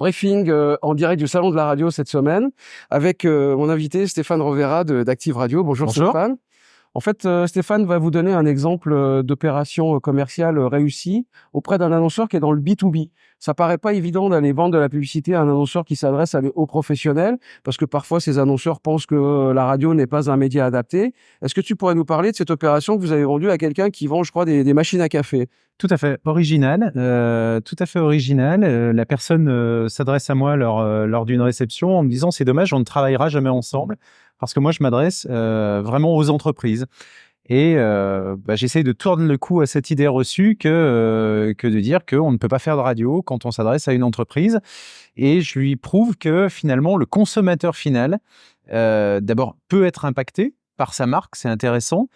Briefing en direct du Salon de la Radio cette semaine avec mon invité Stéphane Rovera d'Active Radio. Bonjour. Stéphane. En fait, Stéphane va vous donner un exemple d'opération commerciale réussie auprès d'un annonceur qui est dans le B2B. Ça paraît pas évident d'aller vendre de la publicité à un annonceur qui s'adresse aux professionnels, parce que parfois ces annonceurs pensent que la radio n'est pas un média adapté. Est-ce que tu pourrais nous parler de cette opération que vous avez vendue à quelqu'un qui vend, je crois, des machines à café? Tout à fait original, la personne s'adresse à moi lors d'une réception en me disant: c'est dommage, on ne travaillera jamais ensemble, parce que moi je m'adresse vraiment aux entreprises. Et j'essaye de tourner le cou à cette idée reçue que de dire qu'on ne peut pas faire de radio quand on s'adresse à une entreprise. Et je lui prouve que finalement le consommateur final d'abord peut être impacté par sa marque, c'est intéressant.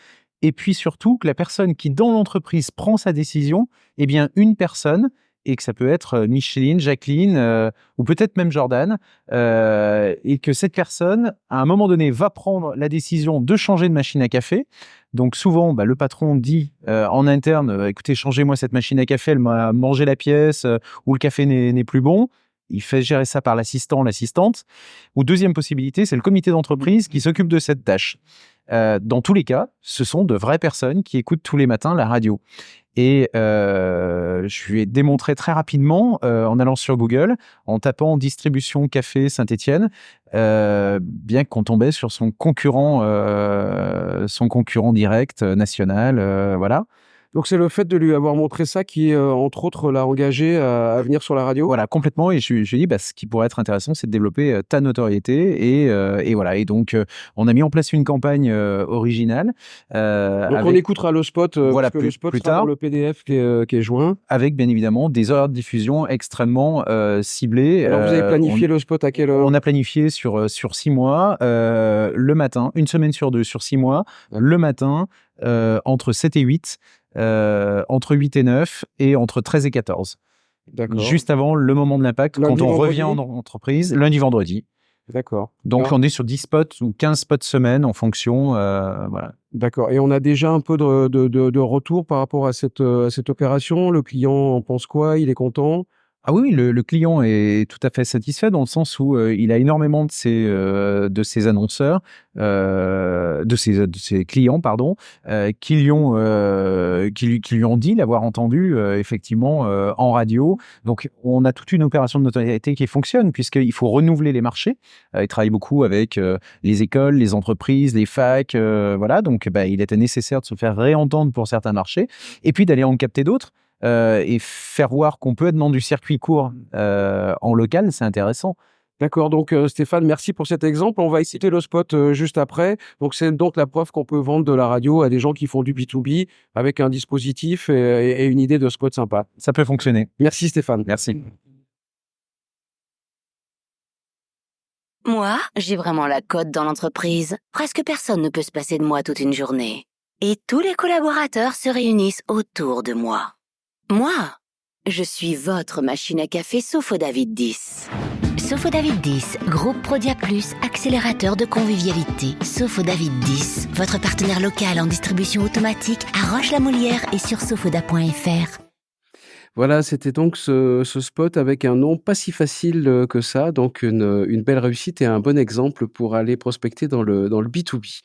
Et puis surtout que la personne qui dans l'entreprise prend sa décision, eh bien une personne, et que ça peut être Micheline, Jacqueline ou peut-être même Jordan, et que cette personne, à un moment donné, va prendre la décision de changer de machine à café. Donc souvent, le patron dit en interne, écoutez, changez-moi cette machine à café, elle m'a mangé la pièce, ou le café n'est plus bon. Il fait gérer ça par l'assistante. Ou deuxième possibilité, c'est le comité d'entreprise qui s'occupe de cette tâche. Dans tous les cas, ce sont de vraies personnes qui écoutent tous les matins la radio. Et je lui ai démontré très rapidement, en allant sur Google, en tapant distribution café Saint-Étienne, bien qu'on tombait sur son concurrent direct national, voilà. Donc c'est le fait de lui avoir montré ça qui, entre autres, l'a engagé à venir sur la radio? Voilà, complètement. Et je lui ai dit, ce qui pourrait être intéressant, c'est de développer ta notoriété. Et voilà. Et donc, on a mis en place une campagne originale. Donc on écoutera le spot, voilà, parce que le spot plus sera tard, dans le PDF qui est joint. Avec, bien évidemment, des horaires de diffusion extrêmement ciblés. Alors vous avez planifié le spot à quelle heure? On a planifié sur 6 mois, le matin, une semaine sur 2, sur 6 mois, le matin, entre 7 et 8, entre 8 et 9 et entre 13 et 14. D'accord. Juste avant le moment de l'impact, Lundi, quand on vendredi? revient en entreprise, lundi, vendredi. D'accord. Donc on est sur 10 spots ou 15 spots semaine en fonction. Voilà. D'accord. Et on a déjà un peu de retour par rapport à cette opération? Le client en pense quoi? Il est content? Ah oui, le client est tout à fait satisfait dans le sens où il a énormément de ses annonceurs, de ses clients, pardon, qui lui ont dit l'avoir entendu effectivement en radio. Donc on a toute une opération de notoriété qui fonctionne puisqu'il faut renouveler les marchés. Il travaille beaucoup avec les écoles, les entreprises, les facs, voilà. Donc il était nécessaire de se faire réentendre pour certains marchés et puis d'aller en capter d'autres. Et faire voir qu'on peut être dans du circuit court en local, c'est intéressant. D'accord, donc Stéphane, merci pour cet exemple. On va citer le spot juste après. Donc c'est donc la preuve qu'on peut vendre de la radio à des gens qui font du B2B avec un dispositif et une idée de spot sympa. Ça peut fonctionner. Merci Stéphane. Merci. Moi, j'ai vraiment la cote dans l'entreprise. Presque personne ne peut se passer de moi toute une journée. Et tous les collaborateurs se réunissent autour de moi. Moi, je suis votre machine à café Sofo-David 10. Sofo-David 10, groupe Prodia Plus, accélérateur de convivialité. Sofo-David 10, votre partenaire local en distribution automatique à Roche-la-Molière et sur sofoda.fr. Voilà, c'était donc ce spot avec un nom pas si facile que ça, donc une belle réussite et un bon exemple pour aller prospecter dans le B2B.